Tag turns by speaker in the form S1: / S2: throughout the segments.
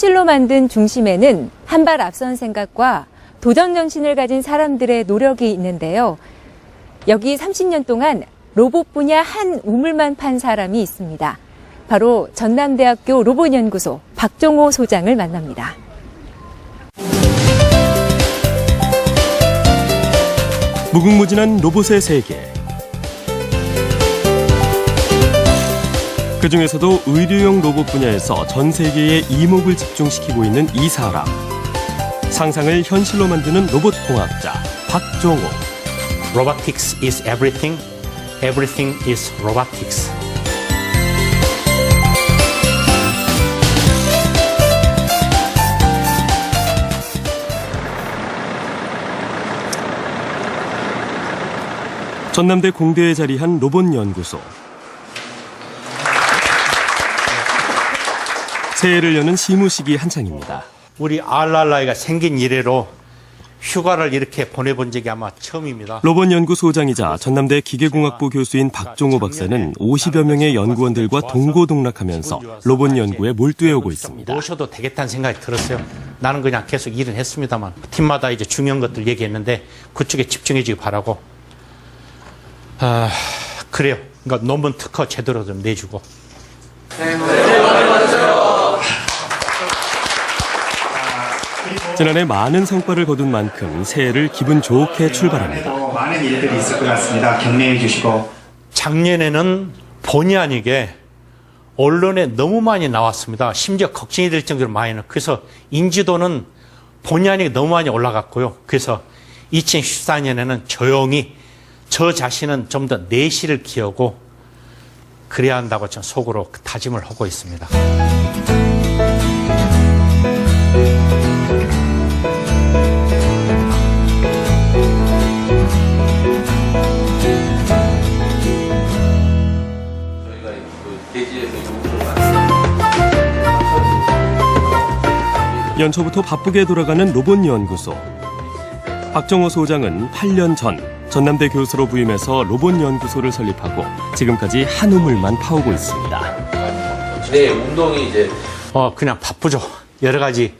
S1: 현실로 만든 중심에는 한 발 앞선 생각과 도전 정신을 가진 사람들의 노력이 있는데요. 여기 30년 동안 로봇 분야 한 우물만 판 사람이 있습니다. 바로 전남대학교 로봇연구소 박종호 소장을 만납니다.
S2: 무궁무진한 로봇의 세계. 그중에서도 의료용 로봇 분야에서 전 세계의 이목을 집중시키고 있는 이 사람. 상상을 현실로 만드는 로봇 공학자 박종호.
S3: Robotics is everything. Everything is robotics.
S2: 전남대 공대에 자리한 로봇연구소. 새해를 여는 시무식이 한창입니다.
S3: 우리 알랄라이가 생긴 이래로 휴가를 이렇게 보내본 적이 아마 처음입니다.
S2: 로봇연구소장이자 전남대 기계공학부 교수인 박종호 박사는 50여 명의 연구원들과 동고동락하면서 로봇 연구에 몰두해오고 있습니다.
S3: 모셔도 되겠다는 생각이 들었어요. 나는 그냥 계속 일은 했습니다만 팀마다 이제 중요한 것들 얘기했는데 그쪽에 집중해주기 바라고. 그래요. 그러니까 논문 특허 제대로 좀 내주고.
S2: 지난해 많은 성과를 거둔 만큼 새해를 기분 좋게 출발합니다.
S4: 많은 일들이 있을 것 같습니다. 격려해 주시고.
S3: 작년에는 본의 아니게 언론에 너무 많이 나왔습니다. 심지어 걱정이 될 정도로 많이 나왔어요. 그래서 인지도는 본의 아니게 너무 많이 올라갔고요. 그래서 2014년에는 조용히 저 자신은 좀 더 내실을 키우고 그래야 한다고 좀 속으로 다짐을 하고 있습니다.
S2: 연초부터 바쁘게 돌아가는 로봇연구소. 박종호 소장은 8년 전 전남대 교수로 부임해서 로봇연구소를 설립하고 지금까지 한 우물만 파오고 있습니다.
S5: 네, 운동이 이제
S3: 그냥 바쁘죠. 여러 가지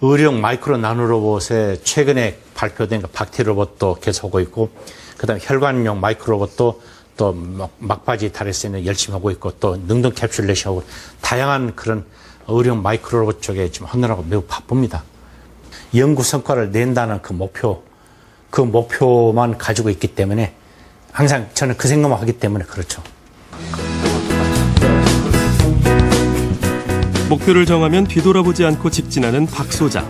S3: 의료용 마이크로 나노 로봇에 최근에 발표된 박티 로봇도 계속하고 있고, 그다음에 혈관용 마이크로 로봇도 또 막바지 달에 쓰는 열심히 하고 있고, 또 능동 캡슐레이션 하고 다양한 그런 의료용 마이크로 로봇 쪽에 지금 하느라고 매우 바쁩니다. 연구 성과를 낸다는 그 목표만 가지고 있기 때문에 항상 저는 그 생각만 하기 때문에 그렇죠.
S2: 목표를 정하면 뒤돌아보지 않고 직진하는 박 소장.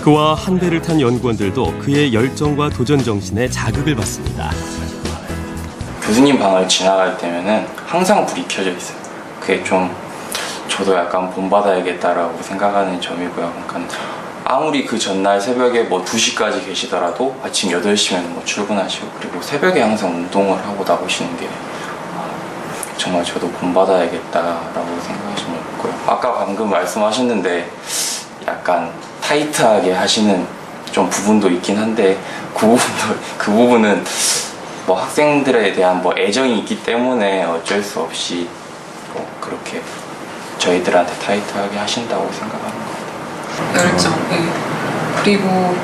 S2: 그와 한 배를 탄 연구원들도 그의 열정과 도전 정신에 자극을 받습니다.
S5: 교수님 방을 지나갈 때면은 항상 불이 켜져 있어요. 그게 좀 저도 약간 본받아야겠다라고 생각하는 점이고요. 그러니까 아무리 그 전날 새벽에 뭐 2시까지 계시더라도 아침 8시면 뭐 출근하시고, 그리고 새벽에 항상 운동을 하고 나오시는 게 정말 저도 본받아야겠다라고 생각하시는 있고요. 아까 방금 말씀하셨는데 약간 타이트하게 하시는 좀 부분도 있긴 한데 그 부분은 뭐 학생들에 대한 뭐 애정이 있기 때문에 어쩔 수 없이 뭐 그렇게 저희들한테 타이트하게 하신다고 생각하는 것 같아요.
S6: 열정, 네. 그리고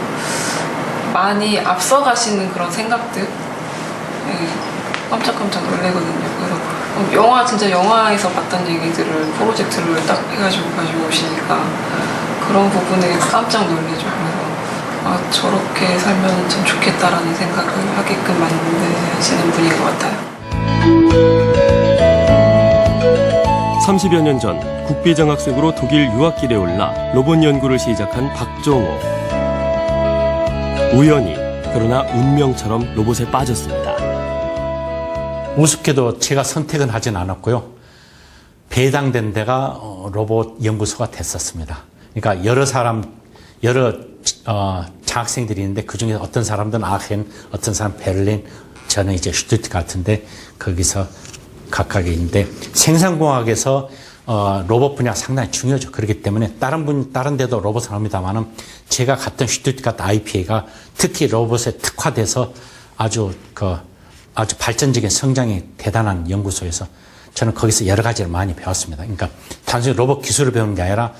S6: 많이 앞서가시는 그런 생각들, 네. 깜짝깜짝 놀래거든요. 그래서 진짜 영화에서 봤던 얘기들을 프로젝트를 딱 해가지고 가지고 오시니까 그런 부분에 깜짝 놀래죠. 그래서 저렇게 살면 참 좋겠다라는 생각을 하게끔 만드시는 분인 것 같아요.
S2: 30여 년 전 국비정학생으로 독일 유학길에 올라 로봇 연구를 시작한 박종호. 우연히, 그러나 운명처럼 로봇에 빠졌습니다.
S3: 우습게도 제가 선택은 하진 않았고요. 배당된 데가 로봇 연구소가 됐었습니다. 그러니까 여러 장학생들이 있는데 그중에 어떤 사람들은 아헨, 어떤 사람 베를린, 저는 이제 슈투트가트인데 거기서 각각 있는데, 생산공학에서 로봇 분야 상당히 중요하죠. 그렇기 때문에 다른 데도 로봇을 합니다만은 제가 갔던 슈투트가트 IPA가 특히 로봇에 특화돼서 아주 발전적인 성장이 대단한 연구소에서 저는 거기서 여러 가지를 많이 배웠습니다. 그러니까 단순히 로봇 기술을 배우는 게 아니라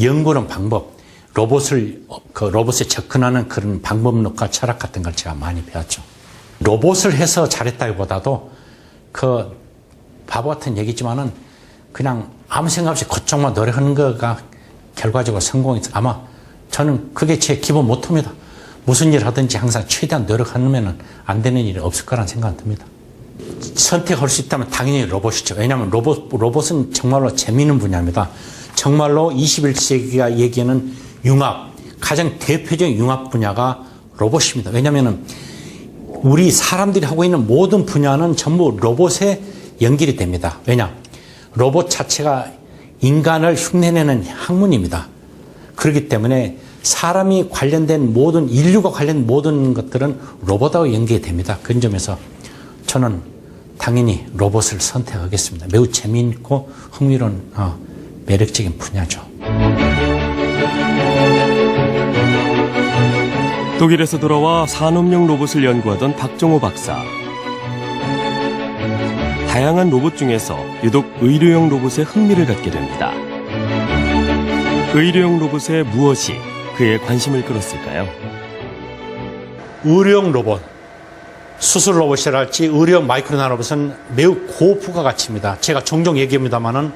S3: 연구는 방법, 로봇에 접근하는 그런 방법론과 철학 같은 걸 제가 많이 배웠죠. 로봇을 해서 잘했다기보다도 그 바보 같은 얘기지만은 그냥 아무 생각 없이 그쪽만 노력하는 거가 결과적으로 성공했어요. 아마 저는 그게 제 기본 모토입니다. 무슨 일 하든지 항상 최대한 노력하면 안 되는 일이 없을 거라는 생각이 듭니다. 선택할 수 있다면 당연히 로봇이죠. 왜냐하면 로봇은 정말로 재미있는 분야입니다. 정말로 21세기가 얘기하는 융합, 가장 대표적인 융합 분야가 로봇입니다. 왜냐하면 우리 사람들이 하고 있는 모든 분야는 전부 로봇에 연결이 됩니다. 왜냐? 로봇 자체가 인간을 흉내내는 학문입니다. 그렇기 때문에 사람이 관련된 모든, 인류가 관련된 모든 것들은 로봇하고 연결이 됩니다. 그런 점에서 저는 당연히 로봇을 선택하겠습니다. 매우 재미있고 흥미로운 매력적인 분야죠.
S2: 독일에서 돌아와 산업용 로봇을 연구하던 박정호 박사. 다양한 로봇 중에서 유독 의료용 로봇에 흥미를 갖게 됩니다. 의료용 로봇의 무엇이 그의 관심을 끌었을까요?
S3: 의료용 로봇, 수술 로봇이랄지 의료용 마이크로 나노봇은 매우 고부가 가치입니다. 제가 종종 얘기합니다만은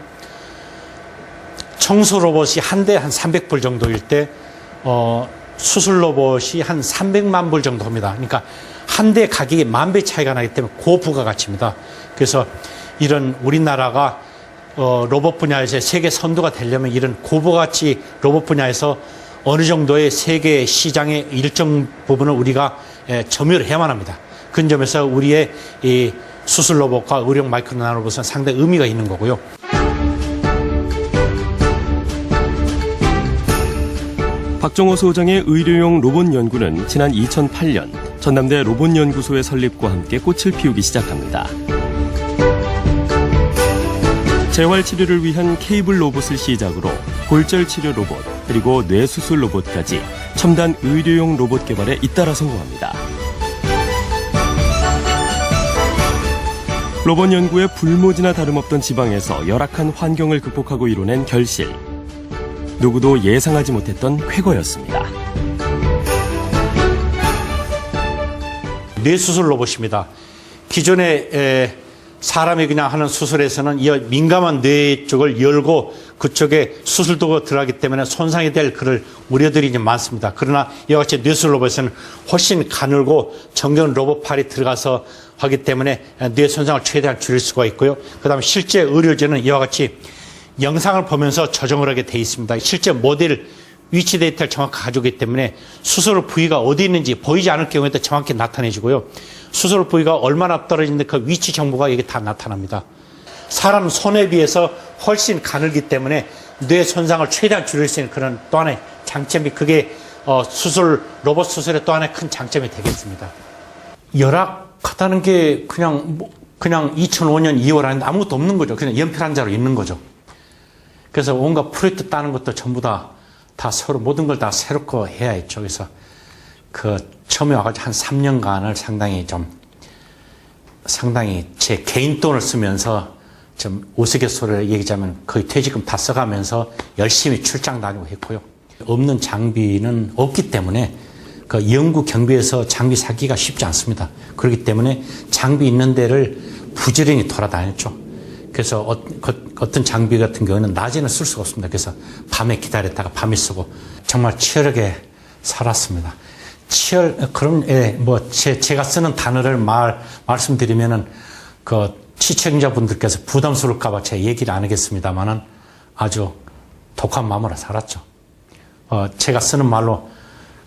S3: 청소 로봇이 한 대 한 300불 정도일 때 수술 로봇이 한 300만 불 정도 합니다. 그러니까 한 대 가격이 10,000배 차이가 나기 때문에 고부가 가치입니다. 그래서 이런 우리나라가 로봇 분야에서 세계 선두가 되려면 이런 고부가치 로봇 분야에서 어느 정도의 세계 시장의 일정 부분을 우리가 점유를 해야만 합니다. 그런 점에서 우리의 이 수술 로봇과 의료용 마이크로 나노봇은 상당히 의미가 있는 거고요.
S2: 박정호 소장의 의료용 로봇 연구는 지난 2008년 전남대 로봇연구소의 설립과 함께 꽃을 피우기 시작합니다. 재활치료를 위한 케이블 로봇을 시작으로 골절 치료 로봇, 그리고 뇌수술 로봇까지 첨단 의료용 로봇 개발에 잇따라 성공합니다. 로봇 연구에 불모지나 다름없던 지방에서 열악한 환경을 극복하고 이뤄낸 결실. 누구도 예상하지 못했던 쾌거였습니다.
S3: 뇌수술 로봇입니다. 기존에 사람이 그냥 하는 수술에서는 이 민감한 뇌 쪽을 열고 그쪽에 수술도가 들어가기 때문에 손상이 될 그럴 우려들이 많습니다. 그러나 이와 같이 뇌수술 로봇에서는 훨씬 가늘고 정교한 로봇팔이 들어가서 하기 때문에 뇌 손상을 최대한 줄일 수가 있고요. 그 다음에 실제 의료진은 이와 같이 영상을 보면서 조정을 하게 돼 있습니다. 실제 모델 위치 데이터를 정확히 가져오기 때문에 수술 부위가 어디 있는지 보이지 않을 경우에도 정확히 나타내주고요. 수술 부위가 얼마나 떨어지는데 그 위치 정보가 여기 다 나타납니다. 사람 손에 비해서 훨씬 가늘기 때문에 뇌 손상을 최대한 줄일 수 있는 그런 또 하나의 장점이 그게 로봇 수술의 또 하나의 큰 장점이 되겠습니다. 열악하다는 게 그냥 2005년 2월 안에 아무것도 없는 거죠. 그냥 연필 한 자로 있는 거죠. 그래서 온갖 프로젝트 따는 것도 전부 다 서로 모든 걸 다 새롭고 해야 했죠. 그래서 처음에 와가지고 한 3년간을 상당히 제 개인 돈을 쓰면서 좀 우스갯소리를 얘기하자면 거의 퇴직금 다 써가면서 열심히 출장 다니고 했고요. 없는 장비는 없기 때문에 그 연구 경비에서 장비 사기가 쉽지 않습니다. 그렇기 때문에 장비 있는 데를 부지런히 돌아다녔죠. 그래서 어떤 장비 같은 경우는 낮에는 쓸 수가 없습니다. 그래서 밤에 기다렸다가 밤에 쓰고 정말 치열하게 살았습니다. 제가 쓰는 단어를 말씀드리면은 시청자분들께서 부담스러울까봐 제가 얘기를 안 하겠습니다만은 아주 독한 마음으로 살았죠. 제가 쓰는 말로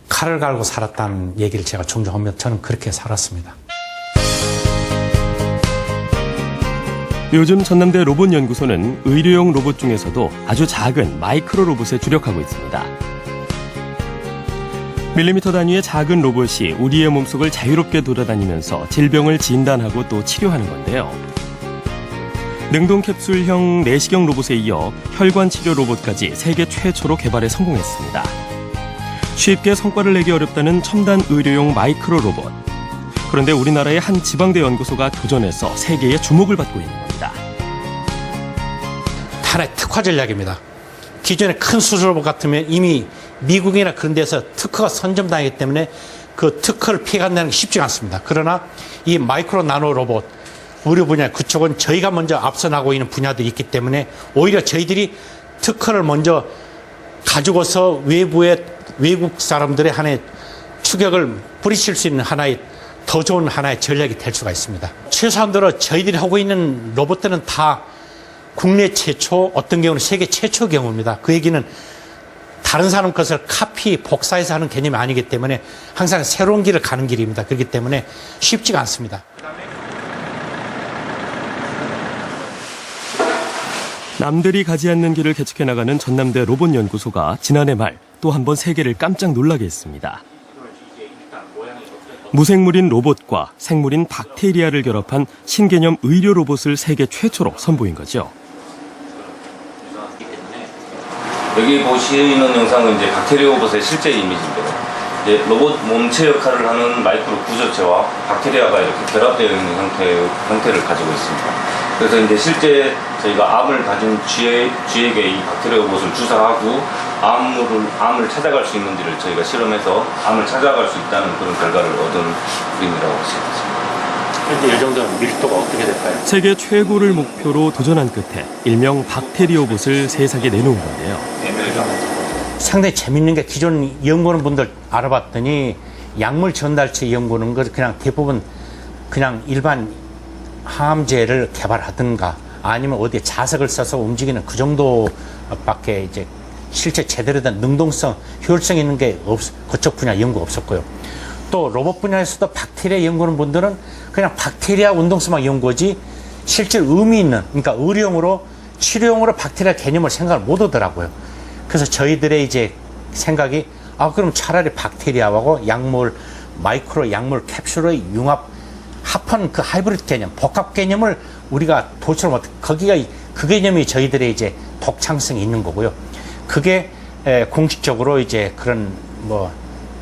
S3: 칼을 갈고 살았다는 얘기를 제가 종종 하면 저는 그렇게 살았습니다.
S2: 요즘 전남대 로봇연구소는 의료용 로봇 중에서도 아주 작은 마이크로 로봇에 주력하고 있습니다. 밀리미터 단위의 작은 로봇이 우리의 몸속을 자유롭게 돌아다니면서 질병을 진단하고 또 치료하는 건데요. 능동 캡슐형 내시경 로봇에 이어 혈관 치료 로봇까지 세계 최초로 개발에 성공했습니다. 쉽게 성과를 내기 어렵다는 첨단 의료용 마이크로 로봇. 그런데 우리나라의 한 지방대 연구소가 도전해서 세계의 주목을 받고 있는 겁니다.
S3: 하나의 특화 전략입니다. 기존의 큰 수소 로봇 같으면 이미 미국이나 그런 데서 특허가 선점당했기 때문에 그 특허를 피해간다는 게 쉽지가 않습니다. 그러나 이 마이크로 나노 로봇 의료 분야 그쪽은 저희가 먼저 앞서 나가고 있는 분야들이 있기 때문에 오히려 저희들이 특허를 먼저 가지고서 외국 사람들의 하나의 추격을 부딪힐 수 있는 하나의 더 좋은 하나의 전략이 될 수가 있습니다. 최소한도로 저희들이 하고 있는 로봇들은 다 국내 최초, 어떤 경우는 세계 최초 경우입니다. 그 얘기는 다른 사람 것을 카피, 복사해서 하는 개념이 아니기 때문에 항상 새로운 길을 가는 길입니다. 그렇기 때문에 쉽지가 않습니다.
S2: 남들이 가지 않는 길을 개척해 나가는 전남대 로봇연구소가 지난해 말 또 한 번 세계를 깜짝 놀라게 했습니다. 무생물인 로봇과 생물인 박테리아를 결합한 신개념 의료 로봇을 세계 최초로 선보인 거죠.
S7: 여기 보시는 영상은 이제 박테리아 로봇의 실제 이미지인데요. 이제 로봇 몸체 역할을 하는 마이크로 구조체와 박테리아가 이렇게 결합되어 있는 형태를 가지고 있습니다. 그래서 이제 실제 저희가 암을 가진 쥐에게 이 박테리아 로봇을 주사하고 암을 찾아갈 수 있는지를 저희가 실험해서 암을 찾아갈 수 있다는 그런 결과를 얻은 그림이라고 할 수 있습니다.
S3: 현재 이 정도면 밀도가 어떻게 될까요?
S2: 세계 최고를 목표로 도전한 끝에 일명 박테리아 로봇을 세상에 내놓은 건데요.
S3: 상당히 재밌는 게 기존 연구하는 분들 알아봤더니 약물 전달체 연구는 그냥 대부분 그냥 일반 항암제를 개발하든가 아니면 어디에 자석을 써서 움직이는 그 정도밖에 이제 실제 제대로 된 능동성, 효율성 있는 게 그쪽 분야 연구 없었고요. 또 로봇 분야에서도 박테리아 연구하는 분들은 그냥 박테리아 운동성만 연구하지 실제 의미 있는, 그러니까 의료용으로 치료용으로 박테리아 개념을 생각을 못 하더라고요. 그래서 저희들의 이제 생각이 그럼 차라리 박테리아하고 약물, 마이크로 약물 캡슐의 융합 합한 그 하이브리드 개념, 복합 개념을 우리가 도출을 못, 거기가 그 개념이 저희들의 이제 독창성이 있는 거고요. 그게 공식적으로 이제 그런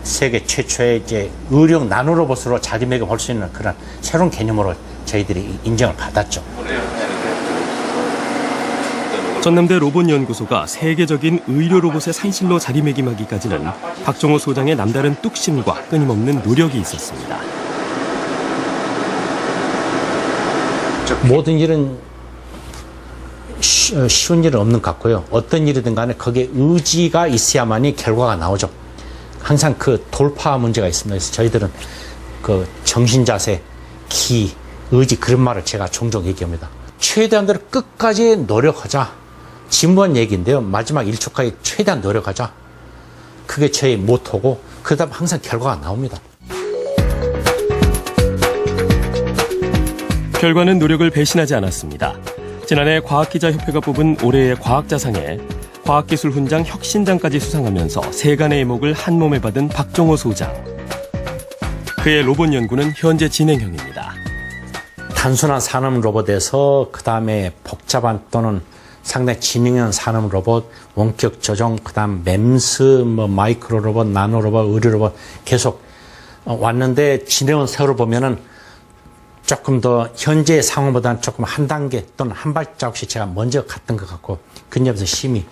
S3: 세계 최초의 이제 의료용 나노로봇으로 자리매김할 수 있는 그런 새로운 개념으로 저희들이 인정을 받았죠.
S2: 전남대 로봇연구소가 세계적인 의료 로봇의 산실로 자리매김하기까지는 박정호 소장의 남다른 뚝심과 끊임없는 노력이 있었습니다.
S3: 모든 일은 쉬운 일은 없는 것 같고요. 어떤 일이든 간에 거기에 의지가 있어야만이 결과가 나오죠. 항상 그 돌파 문제가 있습니다. 그래서 저희들은 그 정신자세, 기, 의지 그런 말을 제가 종종 얘기합니다. 최대한대로 끝까지 노력하자. 진부한 얘기인데요. 마지막 1초까지 최대한 노력하자. 그게 저희 모토고 그러다 항상 결과가 나옵니다.
S2: 결과는 노력을 배신하지 않았습니다. 지난해 과학기자협회가 뽑은 올해의 과학자상에 과학기술 훈장 혁신장까지 수상하면서 세간의 이목을 한몸에 받은 박정호 소장. 그의 로봇 연구는 현재 진행형입니다.
S3: 단순한 산업 로봇에서 그 다음에 복잡한 또는 상당히 진행형 산업 로봇, 원격 조종, 그 다음 MEMS, 마이크로 로봇, 나노 로봇, 의료 로봇 계속 왔는데 진행형 세월을 보면은 조금 더 현재의 상황보다는 조금 한 단계 또는 한 발자국씩 제가 먼저 갔던 것 같고 그런 점에서 심히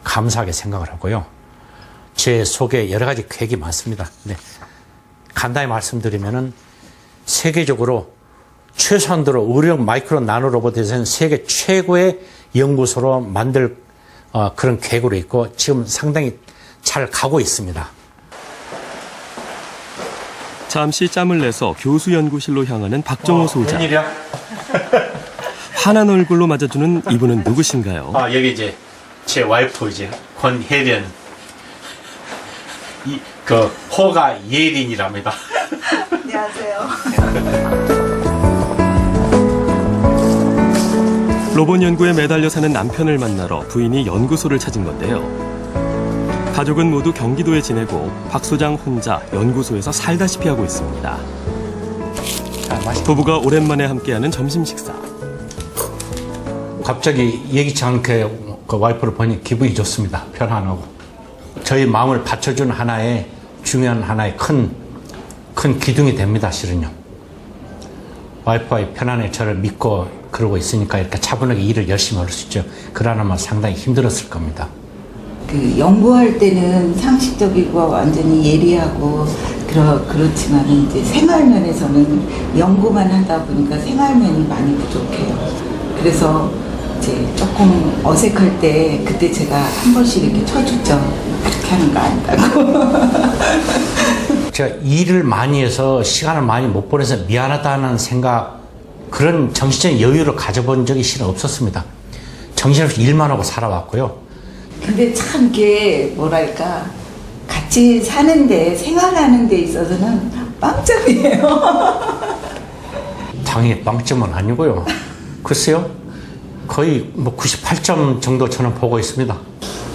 S3: 감사하게 생각을 하고요. 제 속에 여러 가지 계획이 많습니다. 근데 간단히 말씀드리면은 세계적으로 최소한도로 의료용 마이크로 나노 로봇에서는 세계 최고의 연구소로 만들 그런 계획으로 있고 지금 상당히 잘 가고 있습니다.
S2: 잠시 짬을 내서 교수 연구실로 향하는 박정호 소장.
S3: 웬일이야?
S2: 환한 얼굴로 맞아주는 이분은 누구신가요?
S3: 여기 이제 제 와이프 이제 권혜련, 호가 예린이랍니다.
S8: 안녕하세요.
S2: 로봇 연구에 매달려 사는 남편을 만나러 부인이 연구소를 찾은 건데요. 가족은 모두 경기도에 지내고 박 소장 혼자 연구소에서 살다시피 하고 있습니다. 부부가 오랜만에 함께하는 점심 식사.
S3: 갑자기 예기치 않게 그 와이프를 보니 기분이 좋습니다. 편안하고. 저희 마음을 받쳐주는 하나의 중요한 하나의 큰 기둥이 됩니다. 실은요. 와이프가 편안하게 저를 믿고 그러고 있으니까 이렇게 차분하게 일을 열심히 할 수 있죠. 그러나마 상당히 힘들었을 겁니다.
S8: 그 연구할 때는 상식적이고 완전히 예리하고 그렇지만 이제 생활면에서는 연구만 하다 보니까 생활면이 많이 부족해요. 그래서 이제 조금 어색할 때 그때 제가 한 번씩 이렇게 쳐주죠. 그렇게 하는 거 아니다고.
S3: 제가 일을 많이 해서 시간을 많이 못 보내서 미안하다는 생각, 그런 정신적인 여유를 가져본 적이 실은 없었습니다. 정신없이 일만 하고 살아왔고요.
S8: 근데 참 이게 뭐랄까 같이 사는데 생활하는 데 있어서는 빵점이에요.
S3: 당연히 빵점은 아니고요. 글쎄요, 거의 뭐 98점 정도 저는 보고 있습니다.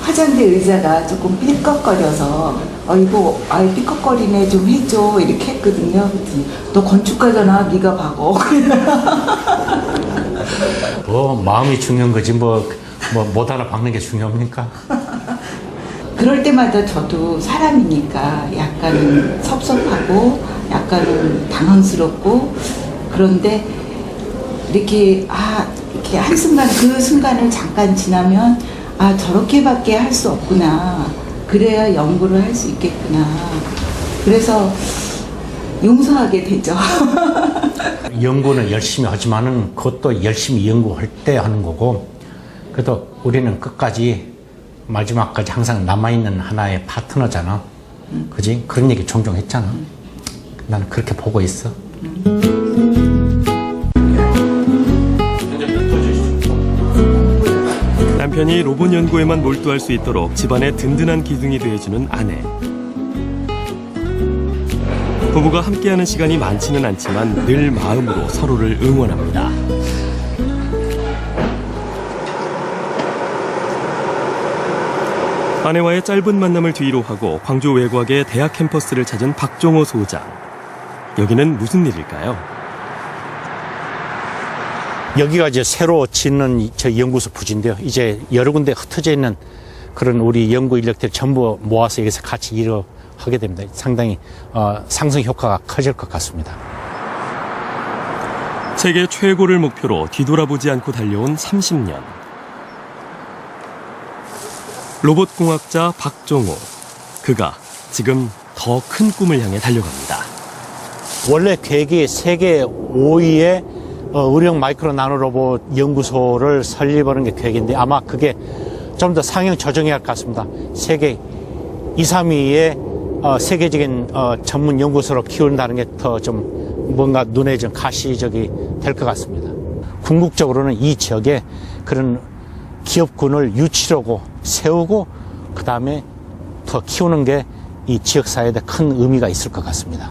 S8: 화장대 의자가 조금 삐걱거려서 이거 아예 삐걱거리네 좀 해줘 이렇게 했거든요. 그랬더니 너 건축가잖아 네가 박어.
S3: 뭐 마음이 중요한 거지 뭐 못 알아 박는 게 중요합니까?
S8: 그럴 때마다 저도 사람이니까 약간은 섭섭하고 약간은 당황스럽고 그런데 이렇게 이렇게 한순간 그 순간을 잠깐 지나면 저렇게밖에 할 수 없구나. 그래야 연구를 할 수 있겠구나. 그래서 용서하게 되죠.
S3: 연구는 열심히 하지만은 그것도 열심히 연구할 때 하는 거고, 그래도 우리는 끝까지 마지막까지 항상 남아있는 하나의 파트너잖아. 그지? 그런 얘기 종종 했잖아. 나는 그렇게 보고 있어.
S2: 남편이 로봇 연구에만 몰두할 수 있도록 집안의 든든한 기둥이 되어주는 아내. 부부가 함께하는 시간이 많지는 않지만 늘 마음으로 서로를 응원합니다. 아내와의 짧은 만남을 뒤로 하고 광주 외곽의 대학 캠퍼스를 찾은 박종호 소장. 여기는 무슨 일일까요?
S3: 여기가 이제 새로 짓는 저 연구소 부지인데요. 이제 여러 군데 흩어져 있는 그런 우리 연구 인력들 전부 모아서 여기서 같이 일을 하게 됩니다. 상당히 상승 효과가 커질 것 같습니다.
S2: 세계 최고를 목표로 뒤돌아보지 않고 달려온 30년. 로봇공학자 박종호. 그가 지금 더 큰 꿈을 향해 달려갑니다.
S3: 원래 계획이 세계 5위의 의료용 마이크로 나노 로봇 연구소를 설립하는 게 계획인데 아마 그게 좀 더 상향 조정해야 할 것 같습니다. 세계 2, 3위의 세계적인 전문 연구소로 키운다는 게 더 좀 뭔가 눈에 좀 가시적이 될 것 같습니다. 궁극적으로는 이 지역에 그런 기업군을 유치하고 세우고 그 다음에 더 키우는 게 이 지역사회에 큰 의미가 있을 것 같습니다.